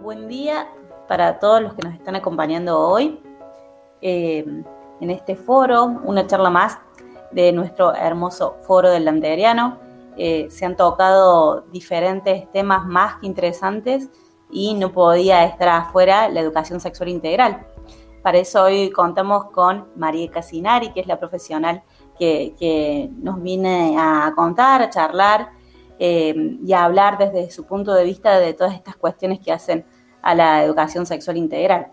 Buen día para todos los que nos están acompañando hoy en este foro, una charla más de nuestro hermoso foro del Landeriano. Se han tocado diferentes temas más que interesantes y no podía estar afuera la educación sexual integral. Para eso hoy contamos con María Casinari, que es la profesional que nos viene a contar, a charlar y a hablar desde su punto de vista de todas estas cuestiones que hacen a la educación sexual integral.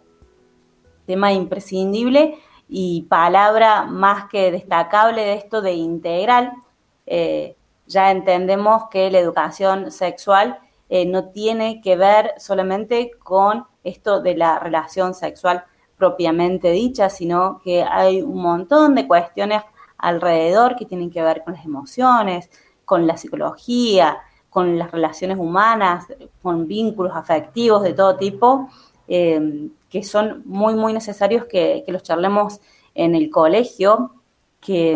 Tema imprescindible y palabra más que destacable de esto de integral. Ya entendemos que la educación sexual no tiene que ver solamente con esto de la relación sexual propiamente dicha, sino que hay un montón de cuestiones alrededor que tienen que ver con las emociones, con la psicología, con las relaciones humanas, con vínculos afectivos de todo tipo, que son muy, muy necesarios que los charlemos en el colegio, que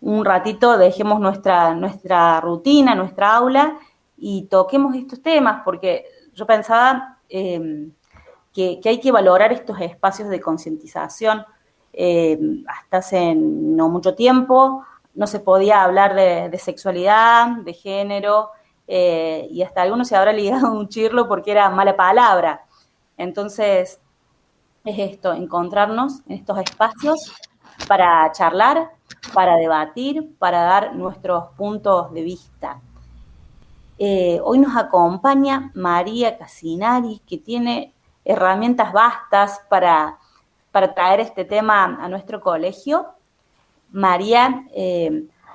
un ratito dejemos nuestra rutina, nuestra aula y toquemos estos temas, porque yo pensaba que hay que valorar estos espacios de concientización. Hasta hace no mucho tiempo no se podía hablar de sexualidad, de género, y hasta algunos se habrá ligado un chirlo porque era mala palabra. Entonces, es esto, encontrarnos en estos espacios para charlar, para debatir, para dar nuestros puntos de vista. Hoy nos acompaña María Casinari, que tiene herramientas vastas para traer este tema a nuestro colegio. María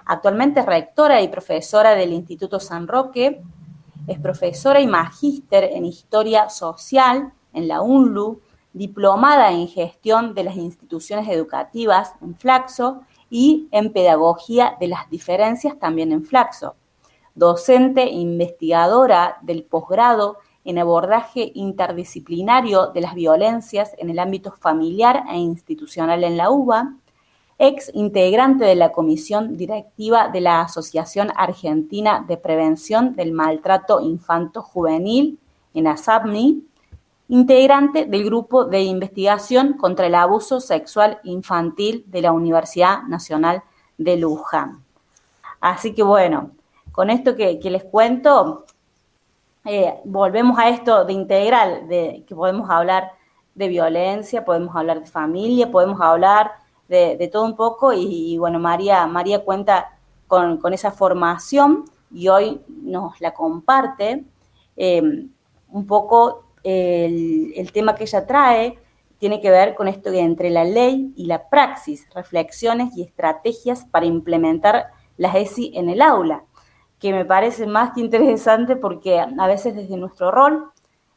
actualmente es rectora y profesora del Instituto San Roque, es profesora y magíster en Historia Social en la UNLU, diplomada en Gestión de las Instituciones Educativas en Flaxo y en Pedagogía de las Diferencias también en Flaxo. Docente e investigadora del posgrado en abordaje interdisciplinario de las violencias en el ámbito familiar e institucional en la UBA, ex integrante de la comisión directiva de la Asociación Argentina de Prevención del Maltrato Infanto-Juvenil, en ASAPMI, integrante del Grupo de Investigación contra el Abuso Sexual Infantil de la Universidad Nacional de Luján. Así que bueno, con esto que les cuento, volvemos a esto de integral, de que podemos hablar de violencia, podemos hablar de familia, podemos hablar de todo un poco y bueno, María cuenta con esa formación y hoy nos la comparte. Un poco el tema que ella trae tiene que ver con esto de entre la ley y la praxis, reflexiones y estrategias para implementar las ESI en el aula, que me parece más que interesante porque a veces desde nuestro rol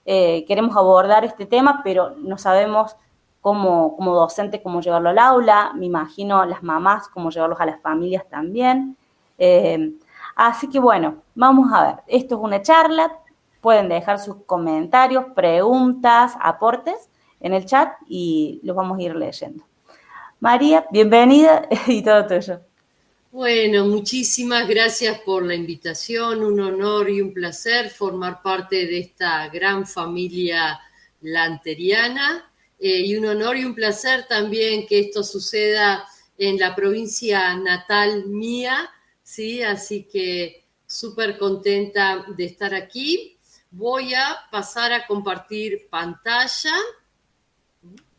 queremos abordar este tema, pero no sabemos como docente cómo llevarlo al aula, me imagino las mamás cómo llevarlos a las familias también. Así que bueno, vamos a ver, esto es una charla, pueden dejar sus comentarios, preguntas, aportes en el chat y los vamos a ir leyendo. María, bienvenida y todo tuyo. Bueno, muchísimas gracias por la invitación, un honor y un placer formar parte de esta gran familia lanteriana y un honor y un placer también que esto suceda en la provincia natal mía, ¿sí? Así que súper contenta de estar aquí. Voy a pasar a compartir pantalla.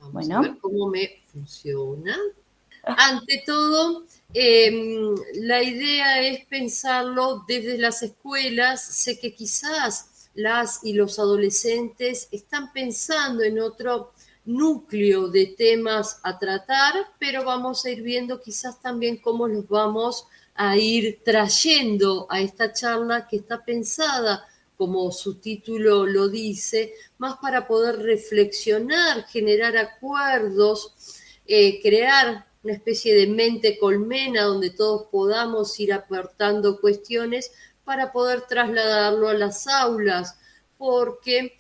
Vamos a ver cómo me funciona. Ante todo, la idea es pensarlo desde las escuelas. Sé que quizás las y los adolescentes están pensando en otro núcleo de temas a tratar, pero vamos a ir viendo quizás también cómo los vamos a ir trayendo a esta charla que está pensada, como su título lo dice, más para poder reflexionar, generar acuerdos, crear una especie de mente colmena donde todos podamos ir aportando cuestiones para poder trasladarlo a las aulas, porque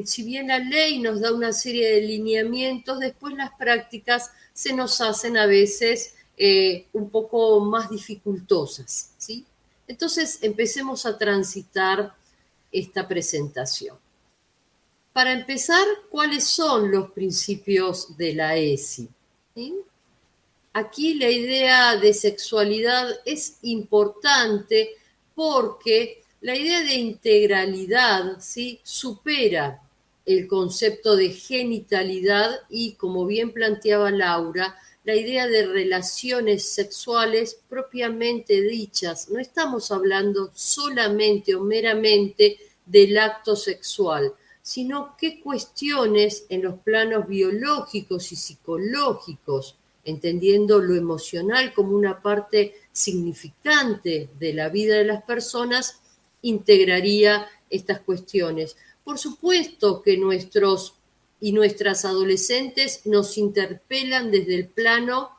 si bien la ley nos da una serie de lineamientos, después las prácticas se nos hacen a veces un poco más dificultosas, ¿sí? Entonces empecemos a transitar esta presentación. Para empezar, ¿cuáles son los principios de la ESI? ¿Sí? Aquí la idea de sexualidad es importante porque la idea de integralidad, ¿sí?, supera el concepto de genitalidad y, como bien planteaba Laura, la idea de relaciones sexuales propiamente dichas. No estamos hablando solamente o meramente del acto sexual, sino qué cuestiones en los planos biológicos y psicológicos, entendiendo lo emocional como una parte significante de la vida de las personas, integraría estas cuestiones. Por supuesto que nuestros y nuestras adolescentes nos interpelan desde el plano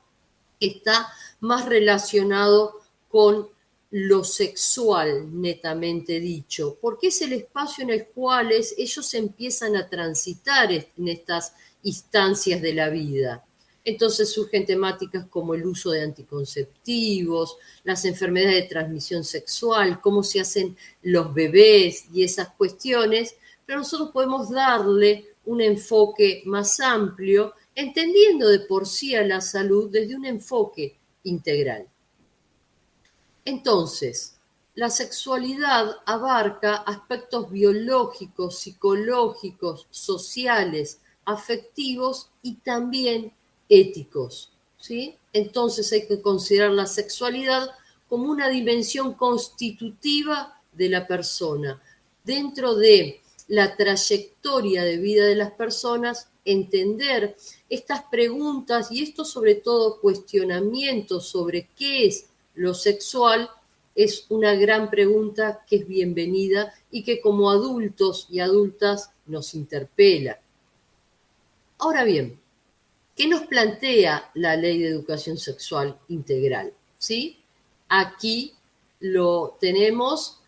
que está más relacionado con lo sexual, netamente dicho, porque es el espacio en el cual ellos empiezan a transitar en estas instancias de la vida. Entonces surgen temáticas como el uso de anticonceptivos, las enfermedades de transmisión sexual, cómo se hacen los bebés y esas cuestiones, pero nosotros podemos darle un enfoque más amplio, entendiendo de por sí a la salud desde un enfoque integral. Entonces, la sexualidad abarca aspectos biológicos, psicológicos, sociales, afectivos y también éticos, ¿sí? Entonces hay que considerar la sexualidad como una dimensión constitutiva de la persona. Dentro de la trayectoria de vida de las personas, entender estas preguntas y estos sobre todo cuestionamientos sobre qué es lo sexual es una gran pregunta que es bienvenida y que como adultos y adultas nos interpela. Ahora bien, ¿qué nos plantea la Ley de Educación Sexual Integral? ¿Sí? Aquí lo tenemos,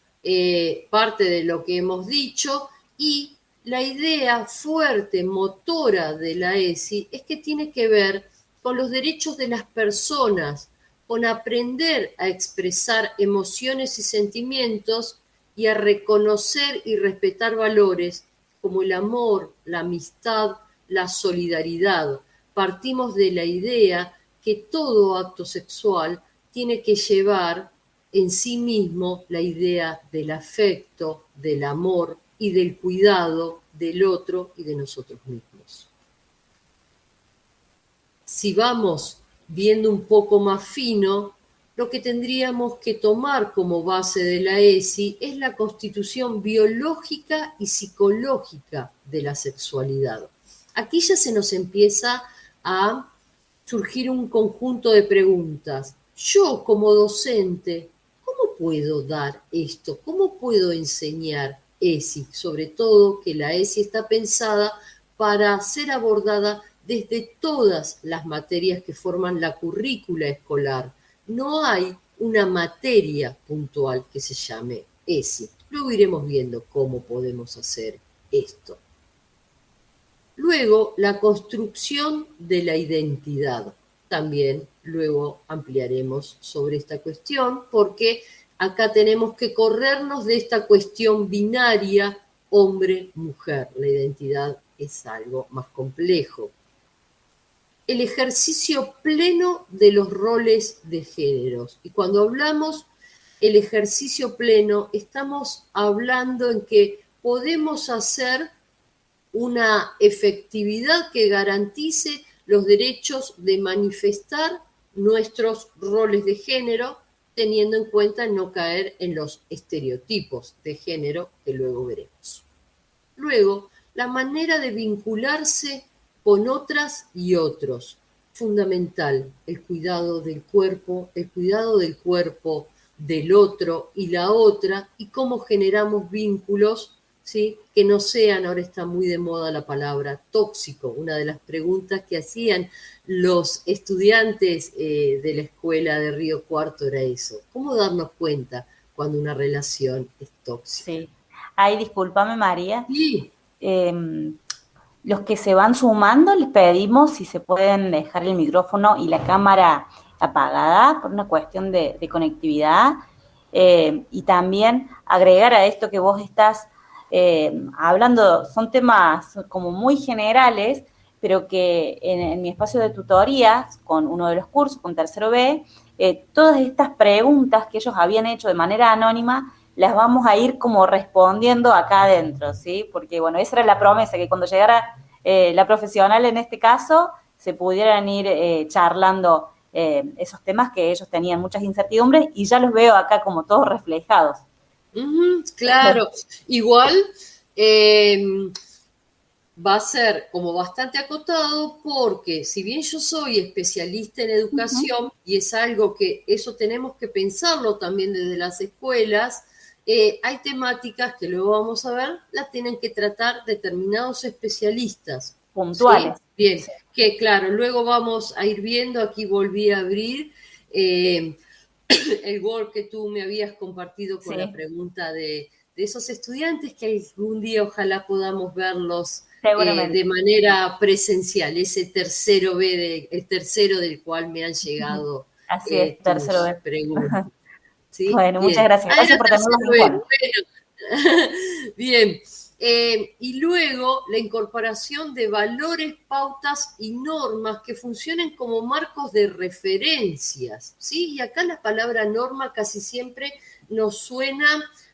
parte de lo que hemos dicho, y la idea fuerte, motora de la ESI es que tiene que ver con los derechos de las personas, con aprender a expresar emociones y sentimientos y a reconocer y respetar valores como el amor, la amistad, la solidaridad. Partimos de la idea que todo acto sexual tiene que llevar en sí mismo la idea del afecto, del amor y del cuidado del otro y de nosotros mismos. Si vamos viendo un poco más fino, lo que tendríamos que tomar como base de la ESI es la constitución biológica y psicológica de la sexualidad. Aquí ya se nos empieza a surgir un conjunto de preguntas. Yo como docente, ¿cómo puedo dar esto? ¿Cómo puedo enseñar ESI? Sobre todo que la ESI está pensada para ser abordada desde todas las materias que forman la currícula escolar. No hay una materia puntual que se llame ESI. Luego iremos viendo cómo podemos hacer esto. Luego, la construcción de la identidad. También luego ampliaremos sobre esta cuestión porque acá tenemos que corrernos de esta cuestión binaria hombre-mujer. La identidad es algo más complejo. El ejercicio pleno de los roles de géneros. Y cuando hablamos el ejercicio pleno, estamos hablando en que podemos hacer una efectividad que garantice los derechos de manifestar nuestros roles de género, teniendo en cuenta no caer en los estereotipos de género que luego veremos. Luego, la manera de vincularse con otras y otros. Fundamental, el cuidado del cuerpo del otro y la otra, y cómo generamos vínculos, ¿sí?, que no sean, ahora está muy de moda la palabra tóxico. Una de las preguntas que hacían los estudiantes de la escuela de Río Cuarto era eso. ¿Cómo darnos cuenta cuando una relación es tóxica? Sí. Ay, discúlpame, María. Sí. Los que se van sumando, les pedimos si se pueden dejar el micrófono y la cámara apagada por una cuestión de conectividad, y también agregar a esto que vos estás hablando, son temas como muy generales, pero que en mi espacio de tutorías, con uno de los cursos, con tercero B, todas estas preguntas que ellos habían hecho de manera anónima, las vamos a ir como respondiendo acá adentro, ¿sí? Porque, bueno, esa era la promesa, que cuando llegara la profesional en este caso, se pudieran ir charlando esos temas que ellos tenían muchas incertidumbres y ya los veo acá como todos reflejados. Claro, igual va a ser como bastante acotado porque si bien yo soy especialista en educación y es algo que eso tenemos que pensarlo también desde las escuelas, hay temáticas que luego vamos a ver, las tienen que tratar determinados especialistas. ¿Sí? Puntuales. Bien, Sí. que claro, luego vamos a ir viendo, aquí volví a abrir el Word que tú me habías compartido con la Sí, pregunta de esos estudiantes que algún día ojalá podamos verlos de seguramente. manera presencial, ese tercero el tercero del cual me han llegado Así es, tercero tus B. preguntas. ¿Sí? Bueno, muchas Bien. gracias. Ah, Gracias era por tenerlos tercero en B. cuenta. Bueno, bien. Y luego la incorporación de valores, pautas y normas que funcionen como marcos de referencias, ¿sí? Y acá la palabra norma casi siempre nos suena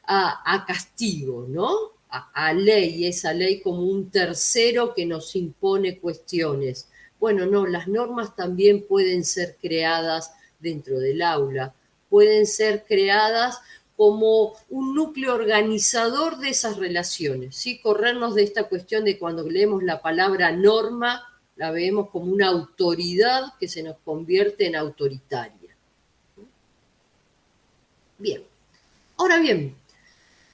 a castigo, ¿no? A ley, esa ley como un tercero que nos impone cuestiones. Bueno, no, las normas también pueden ser creadas dentro del aula, pueden ser creadas como un núcleo organizador de esas relaciones, ¿sí? Corrernos de esta cuestión de cuando leemos la palabra norma, la vemos como una autoridad que se nos convierte en autoritaria. Bien, ahora bien,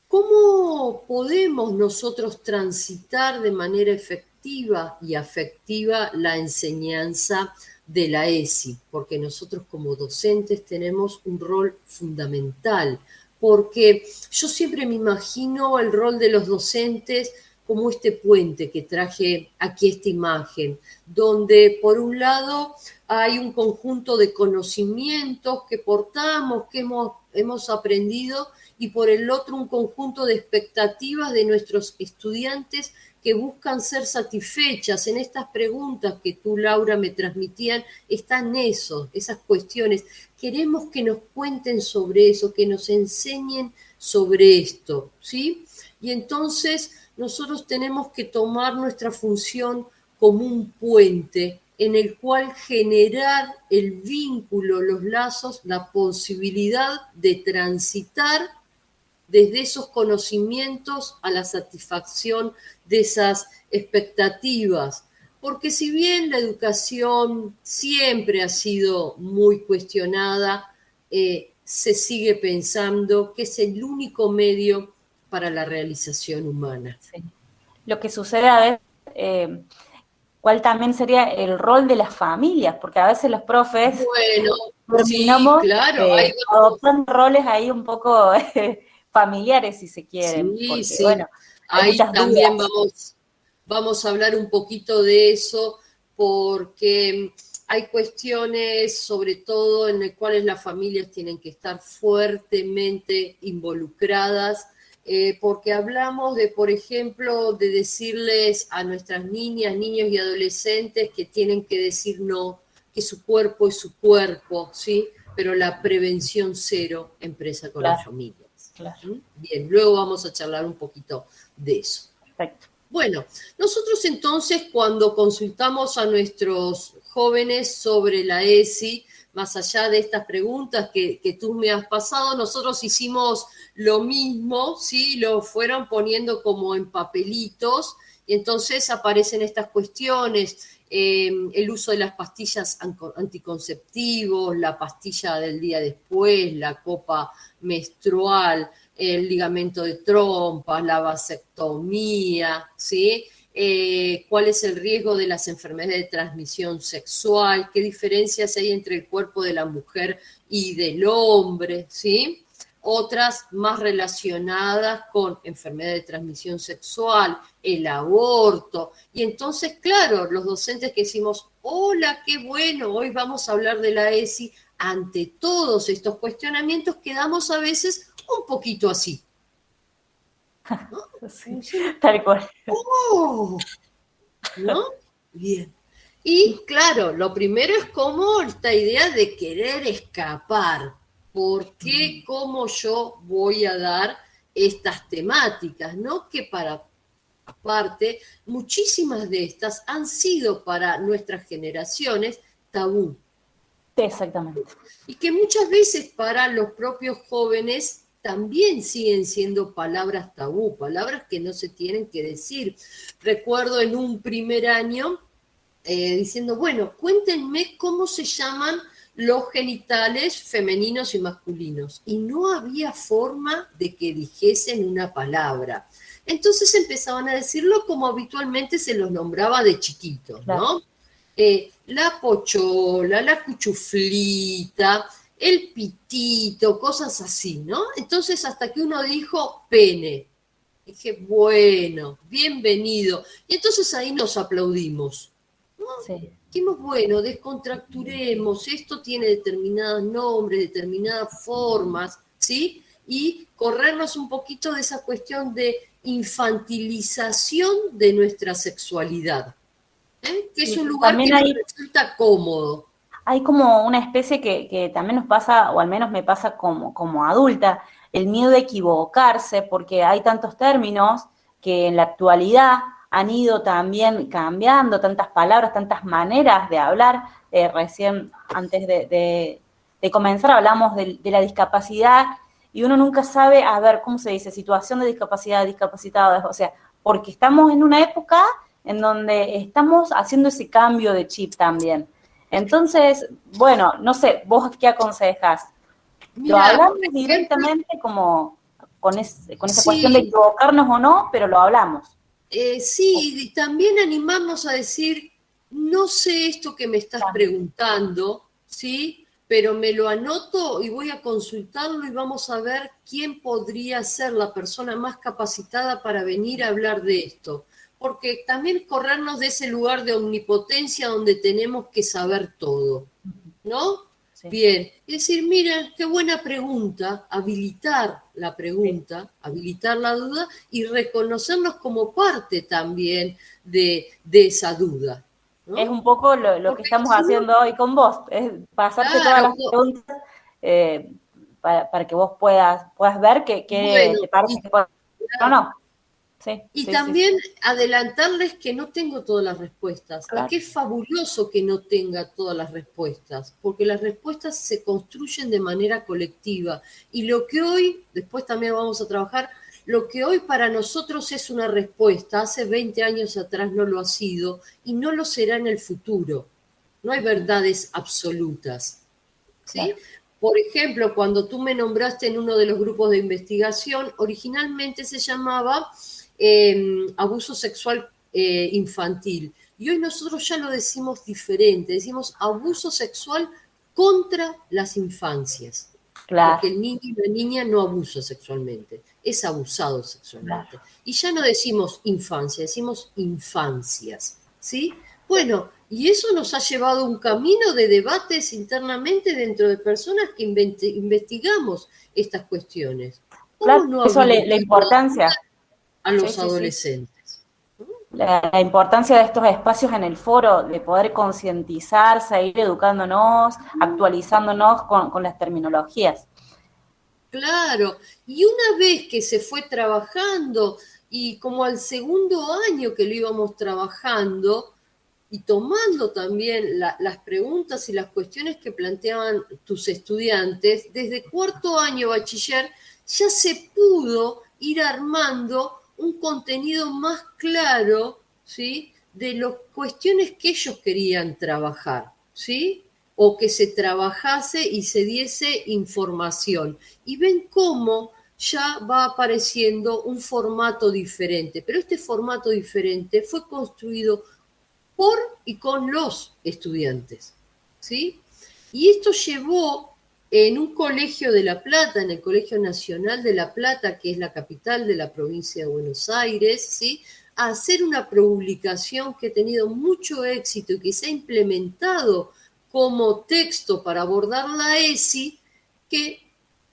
¿cómo podemos nosotros transitar de manera efectiva y afectiva la enseñanza de la ESI? Porque nosotros como docentes tenemos un rol fundamental, porque yo siempre me imagino el rol de los docentes como este puente que traje aquí esta imagen, donde por un lado hay un conjunto de conocimientos que portamos, que hemos aprendido, y por el otro un conjunto de expectativas de nuestros estudiantes que buscan ser satisfechas. En estas preguntas que tú, Laura, me transmitían, están esas cuestiones. Queremos que nos cuenten sobre eso, que nos enseñen sobre esto, ¿sí? Y entonces nosotros tenemos que tomar nuestra función como un puente en el cual generar el vínculo, los lazos, la posibilidad de transitar desde esos conocimientos a la satisfacción de esas expectativas. Porque si bien la educación siempre ha sido muy cuestionada, se sigue pensando que es el único medio para la realización humana. Sí. Lo que sucede a veces, cuál también sería el rol de las familias, porque a veces los profes Bueno, sí, terminamos claro, ahí vamos. adoptando roles ahí un poco familiares, si se quieren, Sí, porque, sí. bueno, hay Ahí muchas también dudas. vamos a hablar un poquito de eso, porque hay cuestiones, sobre todo, en las cuales las familias tienen que estar fuertemente involucradas, porque hablamos de, por ejemplo, de decirles a nuestras niñas, niños y adolescentes que tienen que decir no, que su cuerpo es su cuerpo, ¿sí? Pero la prevención cero empieza con las Claro, familias. claro, Bien, luego vamos a charlar un poquito de eso. perfecto. Bueno, nosotros entonces cuando consultamos a nuestros jóvenes sobre la ESI, más allá de estas preguntas que tú me has pasado, nosotros hicimos lo mismo, ¿sí? Lo fueron poniendo como en papelitos y entonces aparecen estas cuestiones, el uso de las pastillas anticonceptivos, la pastilla del día después, la copa menstrual, el ligamento de trompas, la vasectomía, ¿sí? ¿Cuál es el riesgo de las enfermedades de transmisión sexual? ¿Qué diferencias hay entre el cuerpo de la mujer y del hombre? ¿Sí? Otras más relacionadas con enfermedades de transmisión sexual, el aborto. Y entonces, claro, los docentes que decimos, hola, qué bueno, hoy vamos a hablar de la ESI, ante todos estos cuestionamientos quedamos a veces un poquito así. ¿no? Sí, tal cual. ¡Oh! ¿No? Bien. Y claro, lo primero es como esta idea de querer escapar. ¿Por qué? ¿Cómo yo voy a dar estas temáticas? ¿No? Que para parte, muchísimas de estas han sido para nuestras generaciones tabú. Exactamente. Y que muchas veces para los propios jóvenes también siguen siendo palabras tabú, palabras que no se tienen que decir. Recuerdo en un primer año diciendo, bueno, cuéntenme cómo se llaman los genitales femeninos y masculinos. Y no había forma de que dijesen una palabra. Entonces empezaban a decirlo como habitualmente se los nombraba de chiquitos, Claro. ¿no? La pochola, la cuchuflita, el pitito, cosas así, ¿no? Entonces hasta que uno dijo pene. Dije, bueno, bienvenido. Y entonces ahí nos aplaudimos. ¿No? Sí. Dijimos, bueno, descontracturemos, esto tiene determinados nombres, determinadas formas, ¿sí? Y corrernos un poquito de esa cuestión de infantilización de nuestra sexualidad, que es Sí. un lugar que También nos hay resulta cómodo. Hay como una especie que también nos pasa, o al menos me pasa como adulta, el miedo de equivocarse, porque hay tantos términos que en la actualidad han ido también cambiando, tantas palabras, tantas maneras de hablar. Recién, antes de comenzar, hablamos de la discapacidad y uno nunca sabe, a ver, ¿cómo se dice? Situación de discapacidad, discapacitado, o sea, porque estamos en una época en donde estamos haciendo ese cambio de chip también. Entonces, bueno, no sé, vos qué aconsejas. ¿Lo Mira, hablamos por ejemplo, directamente como con esa cuestión de sí, equivocarnos o no, pero lo hablamos? sí, y también animarnos a decir, no sé esto que me estás También. preguntando, ¿sí? Pero me lo anoto y voy a consultarlo y vamos a ver quién podría ser la persona más capacitada para venir a hablar de esto. Porque también corrernos de ese lugar de omnipotencia donde tenemos que saber todo, ¿no? Sí, Bien, es decir, mira, qué buena pregunta, habilitar la sí. pregunta, habilitar la duda y reconocernos como parte también de esa duda, Es ¿no? un poco lo que Porque estamos si no, haciendo hoy con vos, es pasarte todas claro, las preguntas eh, para que vos puedas ver qué bueno, te parece que puede o claro. no. Sí, Y sí, sí, sí, también adelantarles que no tengo todas las respuestas y claro. que es fabuloso que no tenga todas las respuestas, porque las respuestas se construyen de manera colectiva. Y lo que hoy, después también vamos a trabajar, lo que hoy para nosotros es una respuesta, hace 20 años atrás no lo ha sido y no lo será en el futuro. No hay verdades absolutas, ¿sí? Claro, Por ejemplo, cuando tú me nombraste en uno de los grupos de investigación, originalmente se llamaba abuso sexual infantil. Y hoy nosotros ya lo decimos diferente, decimos abuso sexual contra las infancias. Porque claro, el niño y la niña no abusa sexualmente, es abusado claro. sexualmente. Y ya no decimos infancia, decimos infancias, ¿sí? Sí. Bueno, y eso nos ha llevado a un camino de debates internamente dentro de personas que investigamos estas cuestiones. ¿Cómo Claro, no eso la habilitar importancia. a Sí, los sí, sí. adolescentes? La importancia de estos espacios en el foro, de poder concientizarse, ir educándonos, actualizándonos con las terminologías. Claro, y una vez que se fue trabajando y como al segundo año que lo íbamos trabajando y tomando también las preguntas y las cuestiones que planteaban tus estudiantes, desde cuarto año bachiller ya se pudo ir armando un contenido más claro, ¿sí? De las cuestiones que ellos querían trabajar, ¿sí? O que se trabajase y se diese información. Y ven cómo ya va apareciendo un formato diferente, pero este formato diferente fue construido por y con los estudiantes, ¿sí? Y esto llevó en un colegio de La Plata, en el Colegio Nacional de La Plata, que es la capital de la provincia de Buenos Aires, ¿sí? A hacer una publicación que ha tenido mucho éxito y que se ha implementado como texto para abordar la ESI, que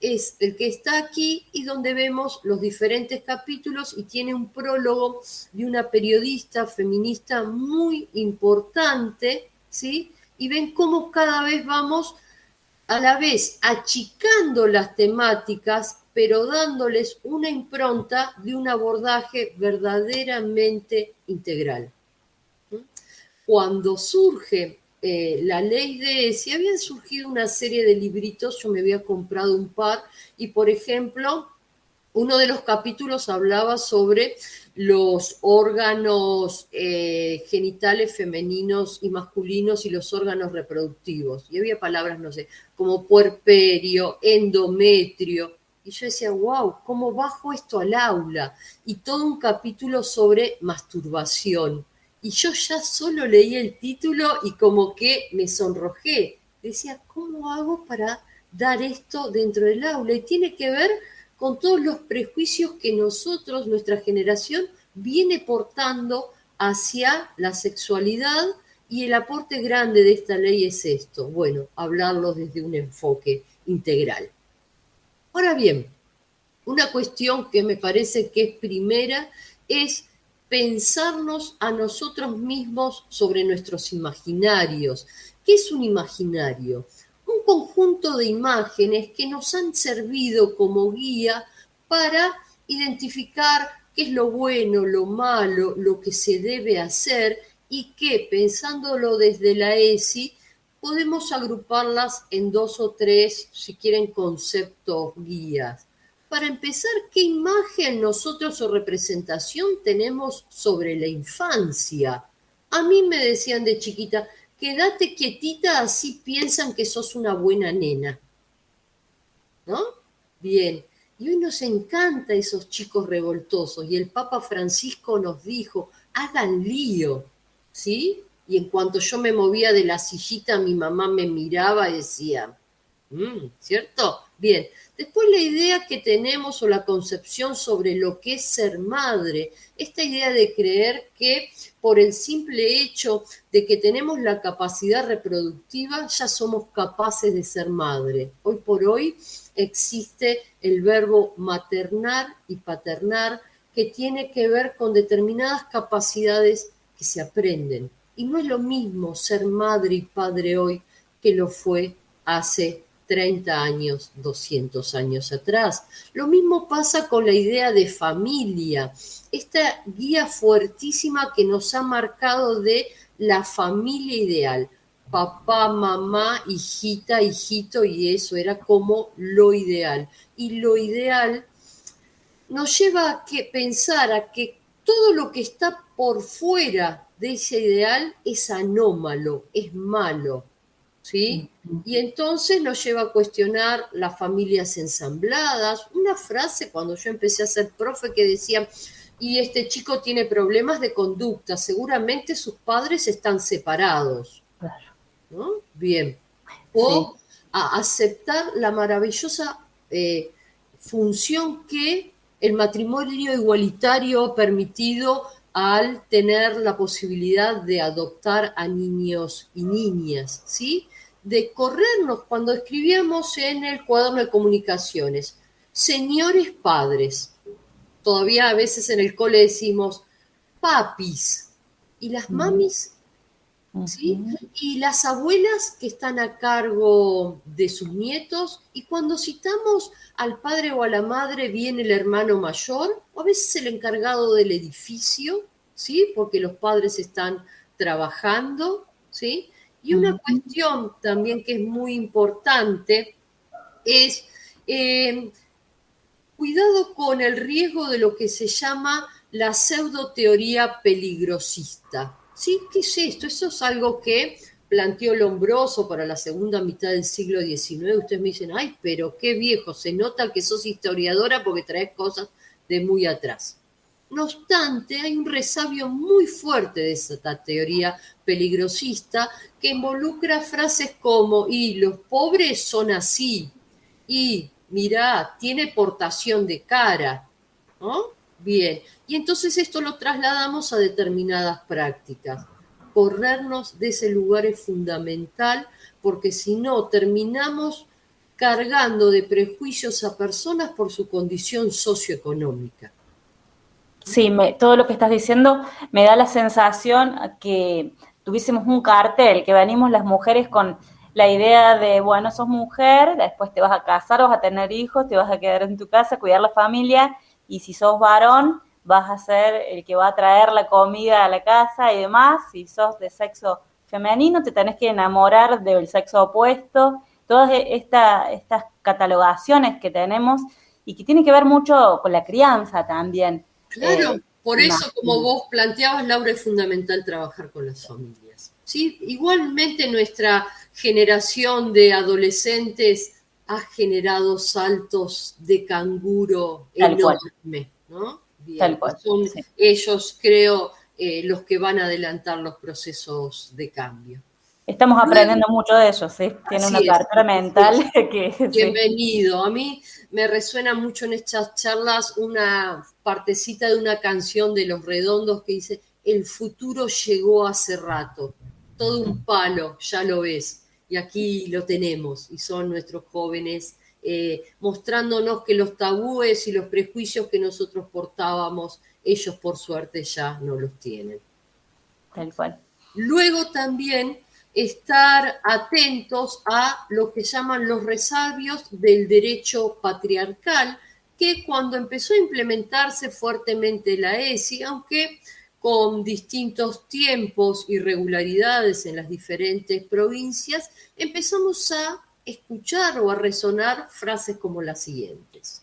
es el que está aquí y donde vemos los diferentes capítulos y tiene un prólogo de una periodista feminista muy importante, ¿sí? Y ven cómo cada vez vamos a la vez achicando las temáticas, pero dándoles una impronta de un abordaje verdaderamente integral. Cuando surge la ley de, si habían surgido una serie de libritos, yo me había comprado un par, y por ejemplo, uno de los capítulos hablaba sobre los órganos genitales femeninos y masculinos y los órganos reproductivos. Y había palabras, no sé, como puerperio, endometrio. Y yo decía, wow, ¿cómo bajo esto al aula? Y todo un capítulo sobre masturbación. Y yo ya solo leí el título y como que me sonrojé. Decía, ¿cómo hago para dar esto dentro del aula? Y tiene que ver con todos los prejuicios que nosotros, nuestra generación, viene portando hacia la sexualidad, y el aporte grande de esta ley es esto, bueno, hablarlo desde un enfoque integral. Ahora bien, una cuestión que me parece que es primera es pensarnos a nosotros mismos sobre nuestros imaginarios. ¿Qué es un imaginario? Un conjunto de imágenes que nos han servido como guía para identificar qué es lo bueno, lo malo, lo que se debe hacer, y que, pensándolo desde la ESI, podemos agruparlas en 2 o 3, si quieren, conceptos guías. Para empezar, ¿qué imagen nosotros o representación tenemos sobre la infancia? A mí me decían de chiquita, quédate quietita, así piensan que sos una buena nena, ¿no? Bien, y hoy nos encanta esos chicos revoltosos, y el Papa Francisco nos dijo, hagan lío, ¿sí? Y en cuanto yo me movía de la sillita, mi mamá me miraba y decía, ¿cierto? Bien, después la idea que tenemos o la concepción sobre lo que es ser madre, esta idea de creer que por el simple hecho de que tenemos la capacidad reproductiva ya somos capaces de ser madre. Hoy por hoy existe el verbo maternar y paternar, que tiene que ver con determinadas capacidades que se aprenden. Y no es lo mismo ser madre y padre hoy que lo fue hace 30 años, 200 años atrás. Lo mismo pasa con la idea de familia, esta guía fuertísima que nos ha marcado de la familia ideal. Papá, mamá, hijita, hijito, y eso era como lo ideal. Y lo ideal nos lleva a pensar a que todo lo que está por fuera de ese ideal es anómalo, es malo, ¿sí? Y entonces nos lleva a cuestionar las familias ensambladas. Una frase cuando yo empecé a ser profe que decía, y este chico tiene problemas de conducta, seguramente sus padres están separados, ¿no? Bien. O Sí. a aceptar la maravillosa función que el matrimonio igualitario ha permitido al tener la posibilidad de adoptar a niños y niñas, ¿sí? De corrernos cuando escribíamos en el cuaderno de comunicaciones, señores padres, todavía a veces en el cole decimos papis, y las mamis, ¿sí? Ujú. Y las abuelas que están a cargo de sus nietos, y cuando citamos al padre o a la madre viene el hermano mayor, o a veces el encargado del edificio, ¿sí? Porque los padres están trabajando, ¿sí? Y una Ujú. cuestión también que es muy importante es cuidado con el riesgo de lo que se llama la pseudoteoría peligrosista. ¿Sí? ¿Qué es esto? Eso es algo que planteó Lombroso para la segunda mitad del siglo XIX. Ustedes me dicen, ay, pero qué viejo, se nota que sos historiadora porque traes cosas de muy atrás. No obstante, hay un resabio muy fuerte de esta teoría peligrosista que involucra frases como, y los pobres son así, y mirá, tiene portación de cara, ¿no? Bien, y entonces esto lo trasladamos a determinadas prácticas. Corrernos de ese lugar es fundamental, porque si no terminamos cargando de prejuicios a personas por su condición socioeconómica. Sí, todo lo que estás diciendo me da la sensación que tuviésemos un cartel, que venimos las mujeres con la idea de, bueno, sos mujer, después te vas a casar, vas a tener hijos, te vas a quedar en tu casa, cuidar la familia, y si sos varón, vas a ser el que va a traer la comida a la casa y demás. Si sos de sexo femenino, te tenés que enamorar del sexo opuesto. Todas estas catalogaciones que tenemos y que tiene que ver mucho con la crianza también. Claro, por eso, como Imagino. vos planteabas, Laura, es fundamental trabajar con las familias. ¿Sí? Igualmente nuestra generación de adolescentes ha generado saltos de canguro Tal cual, enorme, ¿no? Bien, tal y cual, son sí. ellos, creo, los que van a adelantar los procesos de cambio. Estamos Luego, aprendiendo mucho de ellos, sí. Tiene una así es, apertura así es. mental que sí, Bienvenido. A mí me resuena mucho en estas charlas una partecita de una canción de Los Redondos que dice, el futuro llegó hace rato, todo un palo, ya lo ves, y aquí lo tenemos, y son nuestros jóvenes mostrándonos que los tabúes y los prejuicios que nosotros portábamos, ellos por suerte ya no los tienen. tal cual. Luego también estar atentos a lo que llaman los resabios del derecho patriarcal, que cuando empezó a implementarse fuertemente la ESI, aunque con distintos tiempos y regularidades en las diferentes provincias, empezamos a escuchar o a resonar frases como las siguientes.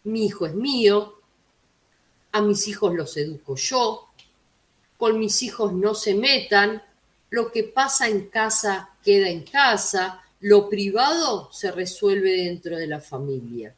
Mi hijo es mío, a mis hijos los educo yo, con mis hijos no se metan, lo que pasa en casa queda en casa, lo privado se resuelve dentro de la familia.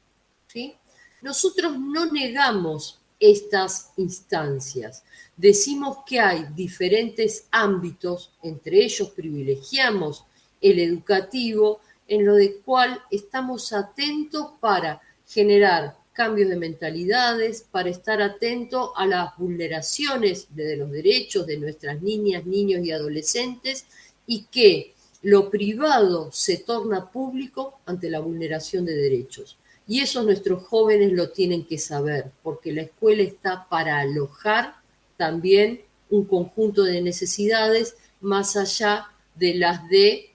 ¿Sí? Nosotros no negamos estas instancias, decimos que hay diferentes ámbitos, entre ellos privilegiamos el educativo, en lo de cual estamos atentos para generar cambios de mentalidades, para estar atento a las vulneraciones de los derechos de nuestras niñas, niños y adolescentes y que lo privado se torna público ante la vulneración de derechos. Y eso nuestros jóvenes lo tienen que saber, porque la escuela está para alojar también un conjunto de necesidades más allá de las de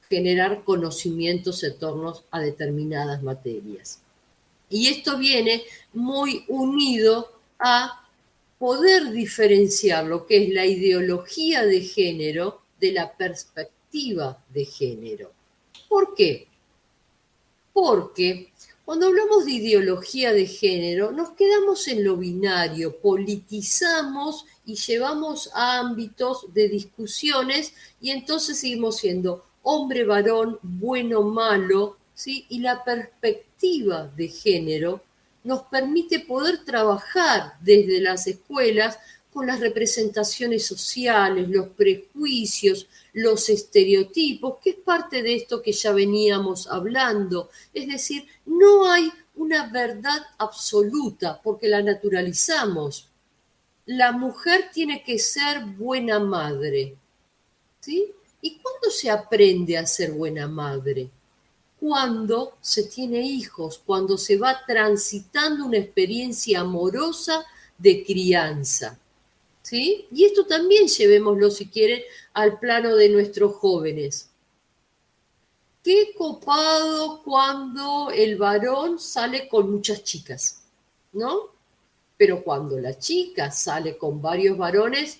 generar conocimientos en torno a determinadas materias. Y esto viene muy unido a poder diferenciar lo que es la ideología de género de la perspectiva de género. ¿Por qué? Porque cuando hablamos de ideología de género, nos quedamos en lo binario, politizamos y llevamos a ámbitos de discusiones y entonces seguimos siendo hombre, varón, bueno, malo, ¿sí? Y la perspectiva de género nos permite poder trabajar desde las escuelas con las representaciones sociales, los prejuicios, los estereotipos, que es parte de esto que ya veníamos hablando. Es decir, no hay una verdad absoluta porque la naturalizamos. La mujer tiene que ser buena madre, ¿sí? ¿Y cuándo se aprende a ser buena madre? Cuando se tiene hijos, cuando se va transitando una experiencia amorosa de crianza. ¿Sí? Y esto también llevémoslo, si quieren, al plano de nuestros jóvenes. Qué copado cuando el varón sale con muchas chicas, ¿no? Pero cuando la chica sale con varios varones,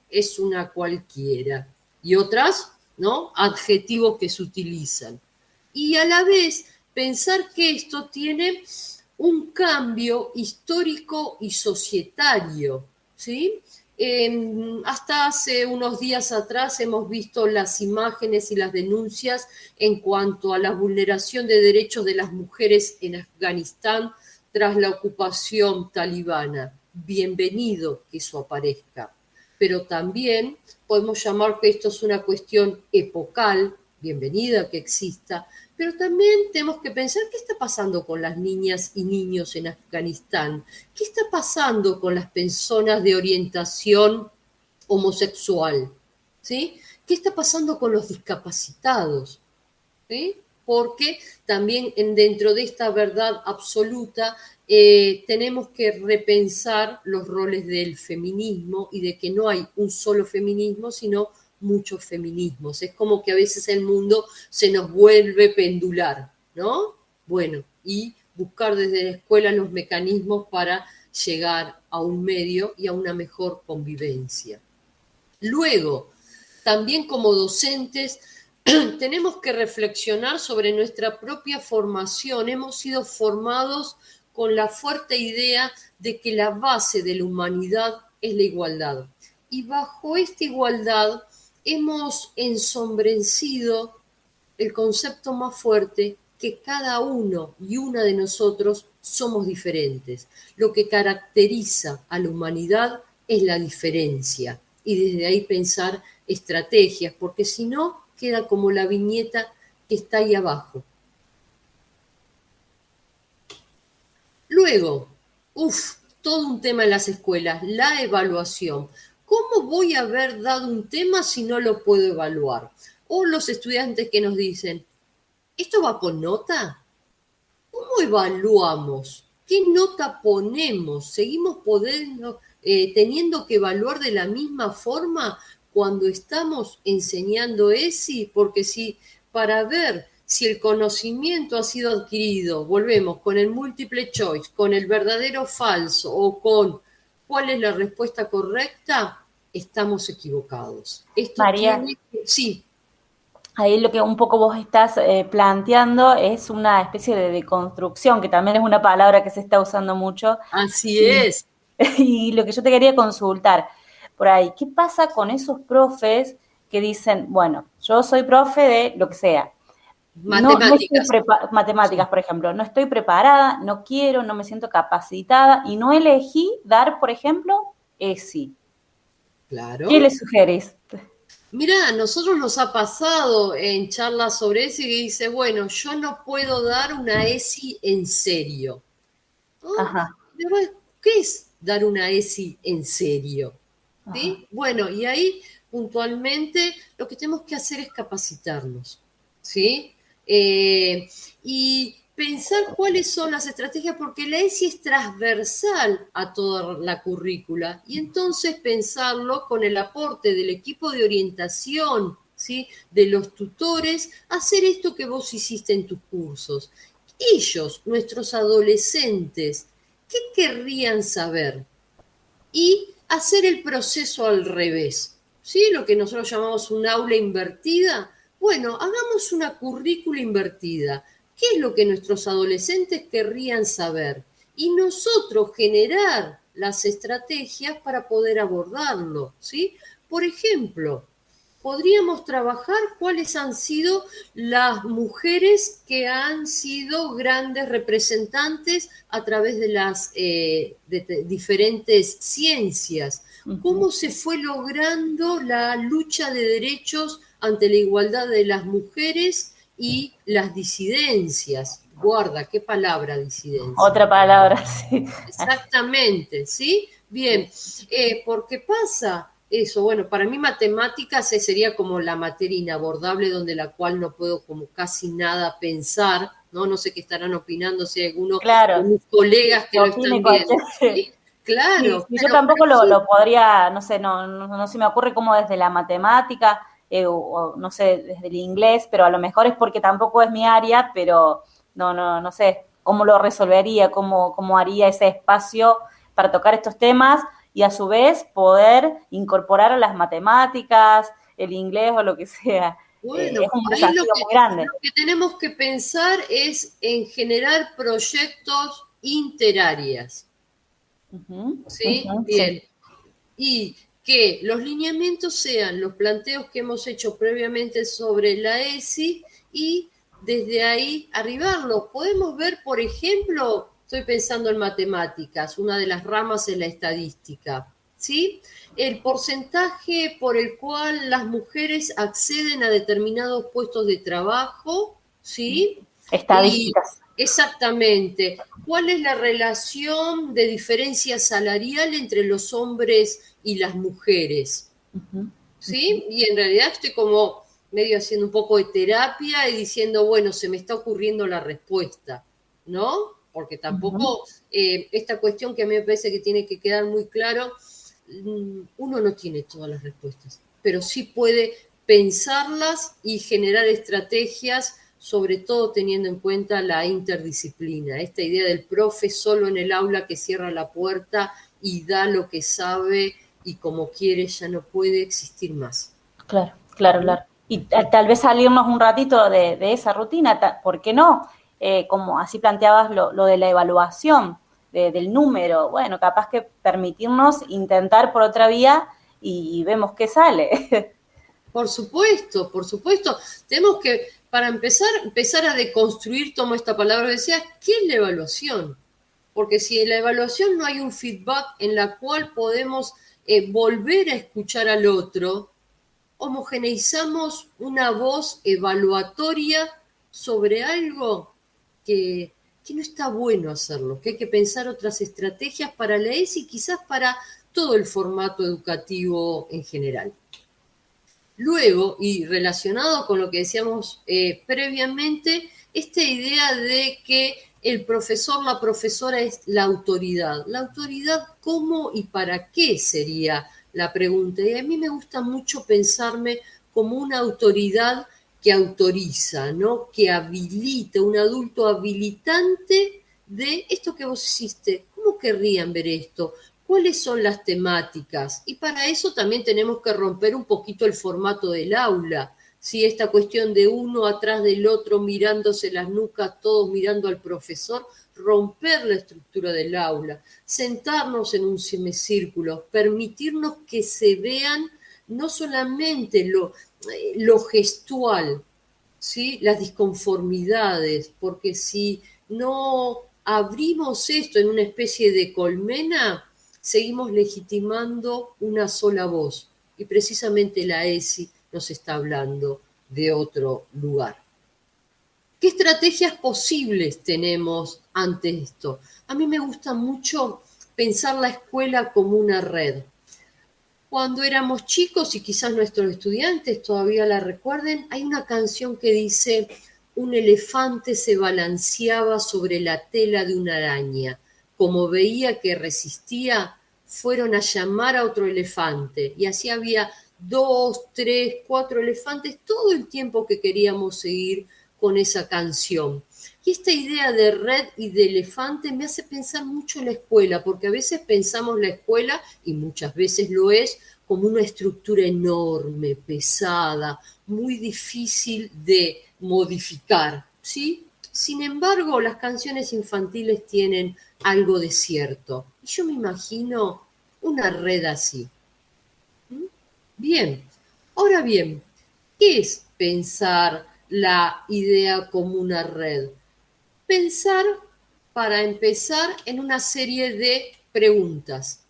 es una cualquiera. Y otras, ¿no? Adjetivos que se utilizan. Y a la vez pensar que esto tiene un cambio histórico y societario, ¿sí? Hasta hace unos días atrás hemos visto las imágenes y las denuncias en cuanto a la vulneración de derechos de las mujeres en Afganistán tras la ocupación talibana. Bienvenido que eso aparezca. Pero también podemos llamar que esto es una cuestión epocal, bienvenida que exista, pero también tenemos que pensar qué está pasando con las niñas y niños en Afganistán, qué está pasando con las personas de orientación homosexual, ¿sí? ¿Qué está pasando con los discapacitados? ¿Sí? porque también dentro de esta verdad absoluta tenemos que repensar los roles del feminismo y de que no hay un solo feminismo, sino muchos feminismos. Es como que a veces el mundo se nos vuelve pendular, ¿no? Bueno, y buscar desde la escuela los mecanismos para llegar a un medio y a una mejor convivencia. Luego, también como docentes, tenemos que reflexionar sobre nuestra propia formación. Hemos sido formados con la fuerte idea de que la base de la humanidad es la igualdad. Y bajo esta igualdad hemos ensombrecido el concepto más fuerte que cada uno y una de nosotros somos diferentes. Lo que caracteriza a la humanidad es la diferencia. Y desde ahí pensar estrategias, porque si no, queda como la viñeta que está ahí abajo. Luego, todo un tema en las escuelas, la evaluación. ¿Cómo voy a haber dado un tema si no lo puedo evaluar? O los estudiantes que nos dicen, ¿esto va con nota? ¿Cómo evaluamos? ¿Qué nota ponemos? ¿Seguimos teniendo que evaluar de la misma forma cuando estamos enseñando ESI? Porque si para ver si el conocimiento ha sido adquirido, volvemos con el múltiple choice, con el verdadero o falso o con cuál es la respuesta correcta, estamos equivocados. Esto María, tiene que... Sí, ahí lo que un poco vos estás planteando es una especie de deconstrucción, que también es una palabra que se está usando mucho. así Y, es. y lo que yo te quería consultar por ahí, ¿qué pasa con esos profes que dicen, bueno, yo soy profe de lo que sea? No estoy Matemáticas. matemáticas, Sí, por ejemplo, no estoy preparada, no quiero, no me siento capacitada y no elegí dar, por ejemplo, ESI. ¿Qué le claro. sugerís? Mira, a nosotros nos ha pasado en charlas sobre eso y dice, bueno, yo no puedo dar una ESI en serio. ¿Ah? Ajá, Pero, ¿qué es dar una ESI en serio? ajá. ¿Sí? Bueno, y ahí puntualmente lo que tenemos que hacer es capacitarnos, ¿sí? Y pensar cuáles son las estrategias, porque la ESI es transversal a toda la currícula, y entonces pensarlo con el aporte del equipo de orientación, ¿sí? De los tutores, hacer esto que vos hiciste en tus cursos. Ellos, nuestros adolescentes, ¿qué querrían saber? Y hacer el proceso al revés, ¿sí? Lo que nosotros llamamos un aula invertida. Bueno, hagamos una currícula invertida. ¿Qué es lo que nuestros adolescentes querrían saber? Y nosotros generar las estrategias para poder abordarlo, ¿sí? Por ejemplo, podríamos trabajar cuáles han sido las mujeres que han sido grandes representantes a través de las diferentes ciencias, Ujú. cómo se fue logrando la lucha de derechos ante la igualdad de las mujeres y las disidencias. Guarda, qué palabra disidencia. Otra palabra, sí. Exactamente, ¿sí? Bien, ¿por qué pasa eso? Bueno, para mí matemáticas sería como la materia inabordable donde la cual no puedo como casi nada pensar, ¿no? No sé qué estarán opinando si hay alguno de Claro, mis sí, colegas que que lo están opine viendo, cualquier. ¿sí? Sí, Claro, sí, yo pero tampoco sí, lo podría, no sé, no se me ocurre como desde la matemática o no sé, desde el inglés, pero a lo mejor es porque tampoco es mi área, pero no sé cómo lo resolvería, cómo haría ese espacio para tocar estos temas y a su vez poder incorporar a las matemáticas, el inglés o lo que sea. Es bueno, un ahí desafío muy grande. lo que tenemos que pensar es en generar proyectos interáreas, Ujú, ¿sí? ujú, sí. Bien. Y que los lineamientos sean los planteos que hemos hecho previamente sobre la ESI y desde ahí arribarlo. Podemos ver, por ejemplo, estoy pensando en matemáticas, una de las ramas es la estadística, ¿sí? El porcentaje por el cual las mujeres acceden a determinados puestos de trabajo, ¿sí? Y Estadísticas. exactamente, ¿cuál es la relación de diferencia salarial entre los hombres y las mujeres? Ujú, ujú. ¿Sí? Y en realidad estoy como medio haciendo un poco de terapia y diciendo, bueno, se me está ocurriendo la respuesta, ¿no? Porque tampoco esta cuestión que a mí me parece que tiene que quedar muy claro, uno no tiene todas las respuestas, pero sí puede pensarlas y generar estrategias, sobre todo teniendo en cuenta la interdisciplina, esta idea del profe solo en el aula que cierra la puerta y da lo que sabe y como quiere, ya no puede existir más. Claro, claro, claro. Y tal vez salirnos un ratito de esa rutina, ¿por qué no? Como así planteabas lo de la evaluación del número, bueno, capaz que permitirnos intentar por otra vía y vemos qué sale. Por supuesto, por supuesto. Tenemos que, para empezar a deconstruir, tomo esta palabra que decía, ¿qué es la evaluación? Porque si en la evaluación no hay un feedback en la cual podemos volver a escuchar al otro, homogeneizamos una voz evaluatoria sobre algo que, que no está bueno hacerlo, que hay que pensar otras estrategias para la ESI y quizás para todo el formato educativo en general. Luego, y relacionado con lo que decíamos previamente, esta idea de que el profesor, la profesora es la autoridad. La autoridad, ¿cómo y para qué sería la pregunta? Y a mí me gusta mucho pensarme como una autoridad que autoriza, ¿no? Que habilita, un adulto habilitante de esto que vos hiciste. ¿Cómo querrían ver esto? ¿Cuáles son las temáticas? Y para eso también tenemos que romper un poquito el formato del aula. ¿Sí? Esta cuestión de uno atrás del otro mirándose las nucas, todos mirando al profesor, romper la estructura del aula, sentarnos en un semicírculo, permitirnos que se vean no solamente lo gestual, ¿sí? Las disconformidades, porque si no abrimos esto en una especie de colmena, seguimos legitimando una sola voz. Y precisamente la ESI nos está hablando de otro lugar. ¿Qué estrategias posibles tenemos ante esto? A mí me gusta mucho pensar la escuela como una red. Cuando éramos chicos, y quizás nuestros estudiantes todavía la recuerden, hay una canción que dice, un elefante se balanceaba sobre la tela de una araña. Como veía que resistía, fueron a llamar a otro elefante. Y así había 2, 3, 4 elefantes todo el tiempo que queríamos seguir con esa canción. Y esta idea de red y de elefante me hace pensar mucho en la escuela, porque a veces pensamos la escuela, y muchas veces lo es, como una estructura enorme, pesada, muy difícil de modificar, ¿sí? Sin embargo, las canciones infantiles tienen algo de cierto. Y yo me imagino una red así. Bien, ahora bien, ¿qué es pensar la idea como una red? Pensar, para empezar, en una serie de preguntas.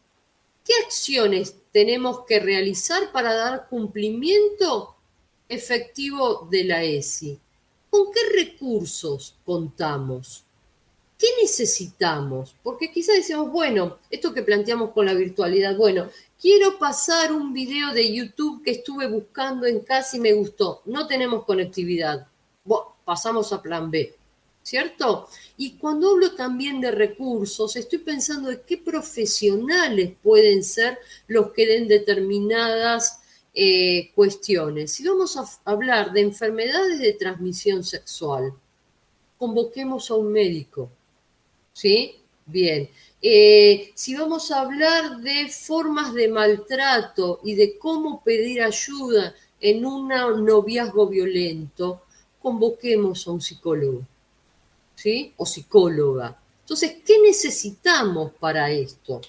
¿Qué acciones tenemos que realizar para dar cumplimiento efectivo de la ESI? ¿Con qué recursos contamos? ¿Qué necesitamos? Porque quizás decimos, bueno, esto que planteamos con la virtualidad, bueno, quiero pasar un video de YouTube que estuve buscando en casa y me gustó. No tenemos conectividad. Bueno, pasamos a plan B, ¿cierto? Y cuando hablo también de recursos, estoy pensando de qué profesionales pueden ser los que den determinadas cuestiones. Si vamos a hablar de enfermedades de transmisión sexual, convoquemos a un médico. ¿Sí? Bien. Si vamos a hablar de formas de maltrato y de cómo pedir ayuda en un noviazgo violento, convoquemos a un psicólogo, ¿sí? O psicóloga. Entonces, ¿qué necesitamos para esto?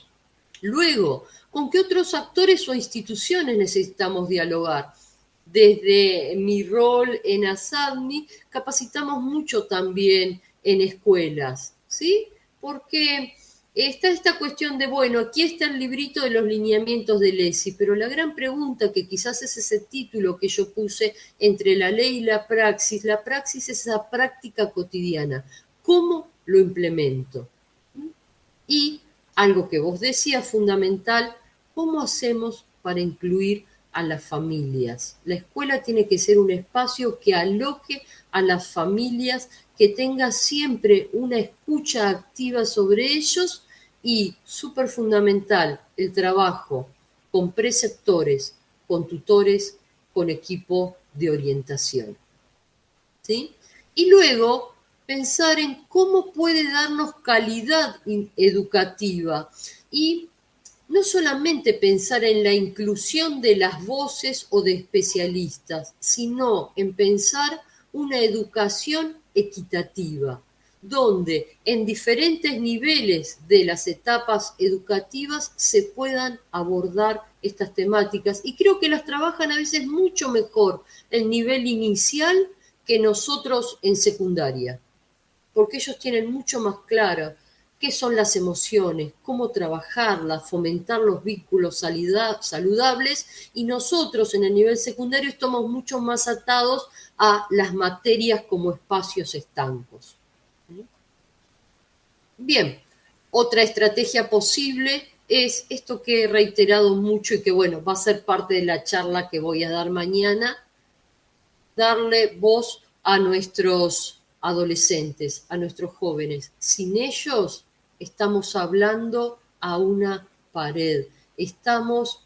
Luego, ¿con qué otros actores o instituciones necesitamos dialogar? Desde mi rol en ASADMI, capacitamos mucho también en escuelas, ¿sí? Porque está esta cuestión de, bueno, aquí está el librito de los lineamientos del ESI, pero la gran pregunta, que quizás es ese título que yo puse entre la ley y la praxis es esa práctica cotidiana. ¿Cómo lo implemento? Y algo que vos decías fundamental, ¿cómo hacemos para incluir a las familias. La escuela tiene que ser un espacio que aloque a las familias, que tenga siempre una escucha activa sobre ellos y, súper fundamental, el trabajo con preceptores, con tutores, con equipo de orientación. ¿Sí? Y luego pensar en cómo puede darnos calidad educativa y no solamente pensar en la inclusión de las voces o de especialistas, sino en pensar una educación equitativa, donde en diferentes niveles de las etapas educativas se puedan abordar estas temáticas. Y creo que las trabajan a veces mucho mejor el nivel inicial que nosotros en secundaria, porque ellos tienen mucho más claro qué son las emociones, cómo trabajarlas, fomentar los vínculos saludables, y nosotros en el nivel secundario estamos mucho más atados a las materias como espacios estancos. Bien, otra estrategia posible es esto que he reiterado mucho y que, bueno, va a ser parte de la charla que voy a dar mañana, darle voz a nuestros adolescentes, a nuestros jóvenes. Sin ellos estamos hablando a una pared, estamos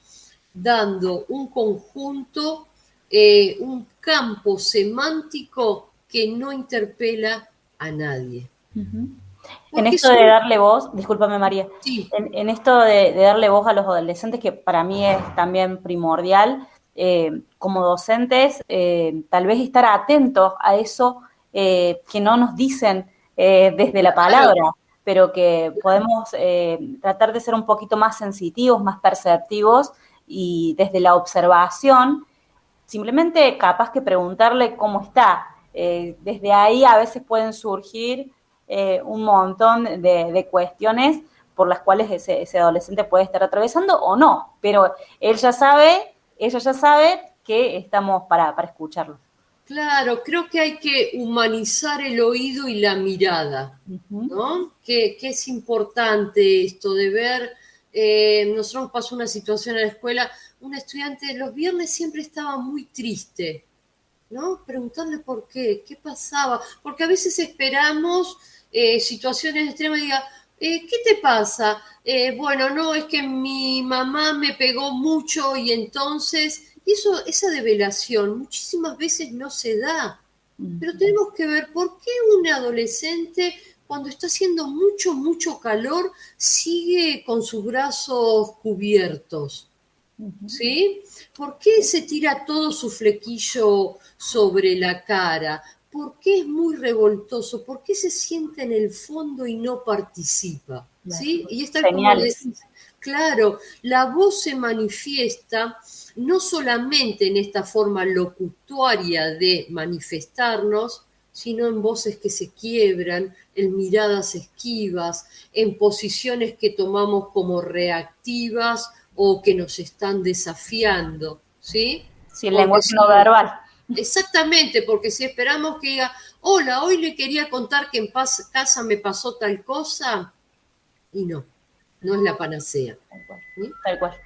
dando un conjunto, un campo semántico que no interpela a nadie. En Porque esto de son... darle voz, discúlpame María, Sí, en esto de darle voz a los adolescentes, que para mí es también primordial, como docentes, tal vez estar atentos a eso que no nos dicen desde la claro, palabra, pero que podemos tratar de ser un poquito más sensitivos, más perceptivos y desde la observación, simplemente capaz que preguntarle cómo está. Desde ahí a veces pueden surgir un montón de cuestiones por las cuales ese adolescente puede estar atravesando o no, pero él ya sabe, ella ya sabe que estamos para escucharlo. claro, creo que hay que humanizar el oído y la mirada, Uh-huh. ¿no? Que es importante esto de ver, nosotros nos pasó una situación en la escuela, un estudiante los viernes siempre estaba muy triste, ¿no? Preguntarle por qué pasaba, porque a veces esperamos situaciones extremas y diga, ¿qué te pasa? Bueno, no, es que mi mamá me pegó mucho y entonces, esa develación muchísimas veces no se da, pero tenemos que ver por qué un adolescente cuando está haciendo mucho, mucho calor sigue con sus brazos cubiertos. Uh-huh. ¿Sí? ¿Por qué se tira todo su flequillo sobre la cara? ¿Por qué es muy revoltoso? ¿Por qué se sienta en el fondo y no participa? ¿Sí? Y esta es como le Señales. dice, claro, la voz se manifiesta no solamente en esta forma locutoria de manifestarnos, sino en voces que se quiebran, en miradas esquivas, en posiciones que tomamos como reactivas o que nos están desafiando, ¿sí? Sí, el Porque lenguaje no si, verbal. exactamente, porque si esperamos que diga, hola, hoy le quería contar que en casa me pasó tal cosa, y no, no es la panacea. Tal cual. ¿Sí? Tal cual.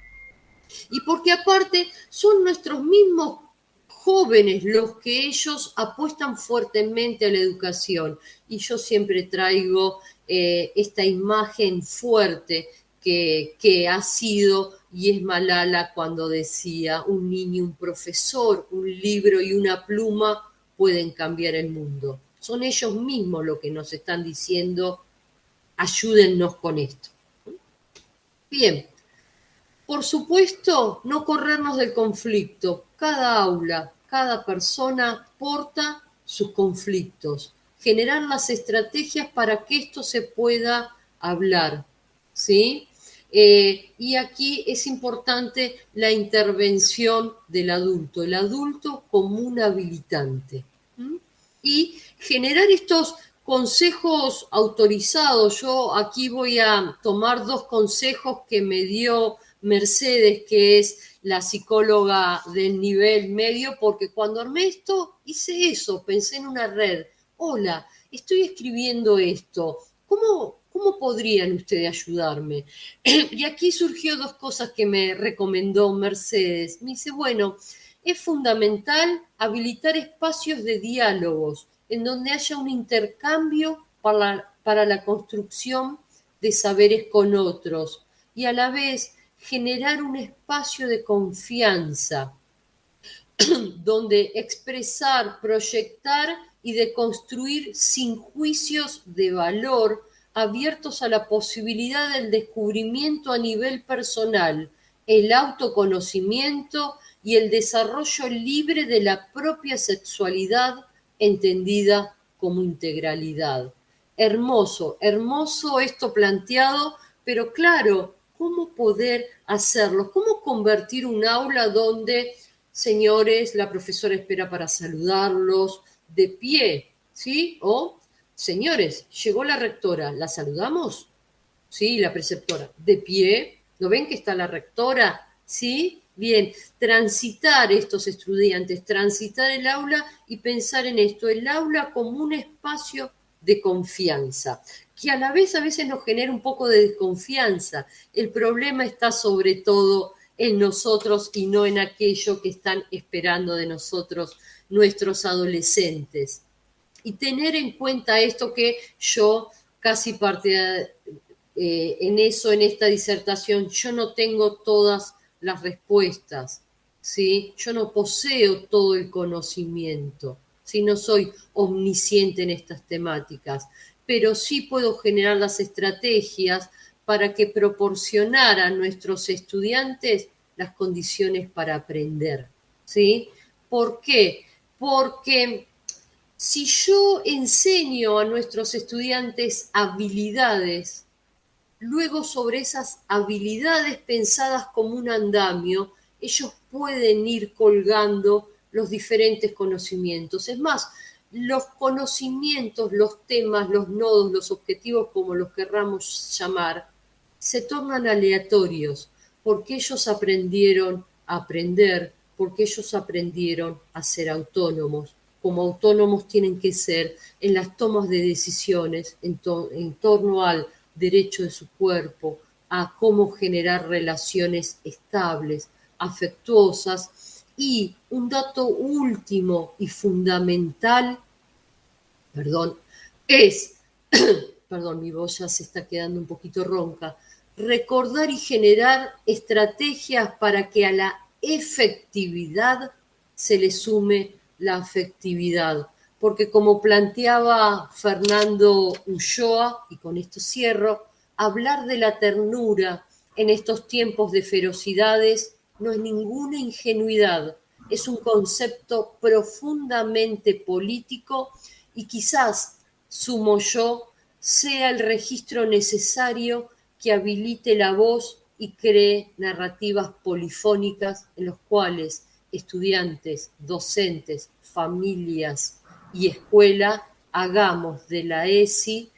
Y porque aparte son nuestros mismos jóvenes los que ellos apuestan fuertemente a la educación. Y yo siempre traigo esta imagen fuerte que ha sido y es Malala cuando decía, un niño, un profesor, un libro y una pluma pueden cambiar el mundo. Son ellos mismos los que nos están diciendo, ayúdennos con esto. Bien, por supuesto, no corrernos del conflicto. Cada aula, cada persona porta sus conflictos. Generar las estrategias para que esto se pueda hablar, ¿sí? Y aquí es importante la intervención del adulto, el adulto como un habilitante. ¿Mm? Y generar estos consejos autorizados. Yo aquí voy a tomar dos consejos que me dio Mercedes, que es la psicóloga del nivel medio, porque cuando armé esto hice eso, pensé en una red. Hola, estoy escribiendo esto. ¿Cómo ¿Cómo podrían ustedes ayudarme? Y aquí surgió dos cosas que me recomendó Mercedes. Me dice, bueno, es fundamental habilitar espacios de diálogos en donde haya un intercambio para la construcción de saberes con otros y a la vez generar un espacio de confianza donde expresar, proyectar y de construir sin juicios de valor, abiertos a la posibilidad del descubrimiento a nivel personal, el autoconocimiento y el desarrollo libre de la propia sexualidad entendida como integralidad. Hermoso, hermoso esto planteado, pero claro, ¿cómo poder hacerlo? ¿Cómo convertir un aula donde, señores, la profesora espera para saludarlos de pie, ¿sí? O, señores, llegó la rectora, ¿la saludamos? Sí, la preceptora, de pie, ¿lo ven que está la rectora? ¿Sí? Bien, transitar estos estudiantes, transitar el aula y pensar en esto, el aula como un espacio de confianza, que a la vez a veces nos genera un poco de desconfianza. El problema está sobre todo en nosotros y no en aquello que están esperando de nosotros nuestros adolescentes. Y tener en cuenta esto que yo casi parte en eso, en esta disertación, yo no tengo todas las respuestas, ¿sí? Yo no poseo todo el conocimiento, ¿sí? No soy omnisciente en estas temáticas, pero sí puedo generar las estrategias para que proporcionar a nuestros estudiantes las condiciones para aprender, ¿sí? ¿Por qué? Porque si yo enseño a nuestros estudiantes habilidades, luego sobre esas habilidades pensadas como un andamio, ellos pueden ir colgando los diferentes conocimientos. Es más, los conocimientos, los temas, los nodos, los objetivos, como los querramos llamar, se tornan aleatorios porque ellos aprendieron a aprender, porque ellos aprendieron a ser autónomos. Como autónomos tienen que ser en las tomas de decisiones en torno al derecho de su cuerpo, a cómo generar relaciones estables, afectuosas. Y un dato último y fundamental, perdón, es, perdón, mi voz ya se está quedando un poquito ronca, recordar y generar estrategias para que a la efectividad se le sume la afectividad. Porque como planteaba Fernando Ulloa, y con esto cierro, hablar de la ternura en estos tiempos de ferocidades no es ninguna ingenuidad, es un concepto profundamente político y quizás, sumo yo, sea el registro necesario que habilite la voz y cree narrativas polifónicas en los cuales estudiantes, docentes, familias y escuela hagamos de la ESI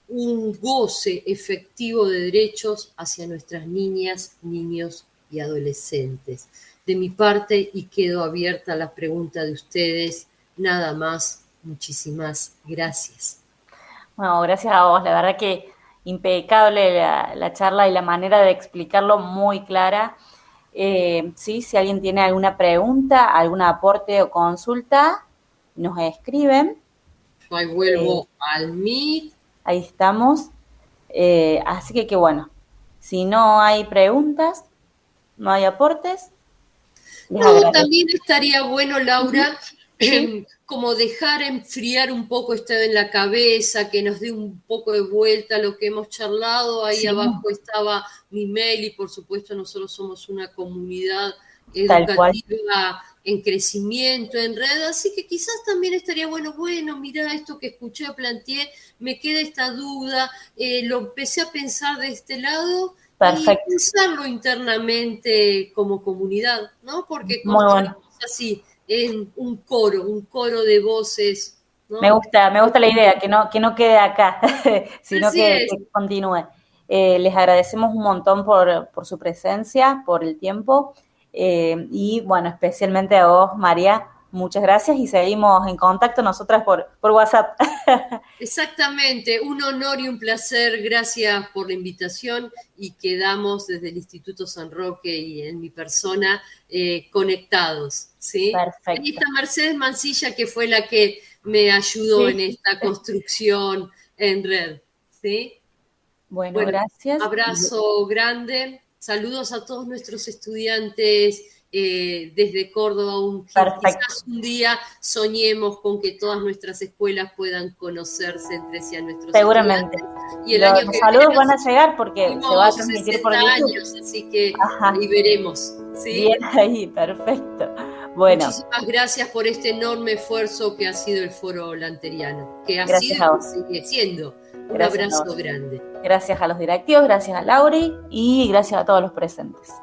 un goce efectivo de derechos hacia nuestras niñas, niños y adolescentes. De mi parte, y quedo abierta a la pregunta de ustedes, nada más, muchísimas gracias. Bueno, gracias a vos, la verdad que impecable la charla y la manera de explicarlo muy clara. Sí, si alguien tiene alguna pregunta, algún aporte o consulta, nos escriben. Yo ahí Eh, vuelvo al Meet. Ahí estamos. Así que bueno, si no hay preguntas, no hay aportes, les No, agradezco. también estaría bueno, Ujú. Laura, Sí, como dejar enfriar un poco esto en la cabeza, que nos dé un poco de vuelta lo que hemos charlado. Ahí sí, abajo estaba mi mail y por supuesto nosotros somos una comunidad tal cual. educativa en crecimiento, en red, así que quizás también estaría bueno, mira esto que escuché, planteé, me queda esta duda, lo empecé a pensar de este lado y Perfecto. pensarlo internamente como comunidad, ¿no? Porque Muy bueno. construimos así, en un coro de voces, ¿no? Me gusta la idea, que no quede acá, sino Así es. que continúe. Les agradecemos un montón por su presencia, por el tiempo, y bueno, especialmente a vos, María, muchas gracias y seguimos en contacto nosotras por WhatsApp. Exactamente, un honor y un placer. Gracias por la invitación y quedamos desde el Instituto San Roque y en mi persona conectados, ¿sí? Ahí Perfecto. está Mercedes Mancilla, que fue la que me ayudó en Sí. esta construcción en red, ¿sí? Bueno, Bueno, gracias. abrazo grande, saludos a todos nuestros estudiantes desde Córdoba, Perfecto. quizás un día soñemos con que todas nuestras escuelas puedan conocerse entre sí a nuestros Seguramente. estudiantes. Y el año Los que saludos viene van a llegar porque se va a cumplimos transmitir 60 por YouTube. años, así que Ajá. ahí veremos, Bien ¿sí? ahí, perfecto. Bueno, Muchísimas gracias por este enorme esfuerzo que ha sido el Foro Lanteriano, que ha gracias sido a y vos. que sigue siendo. Un Gracias a abrazo vos. grande. Gracias a los directivos, gracias a Lauri y gracias a todos los presentes.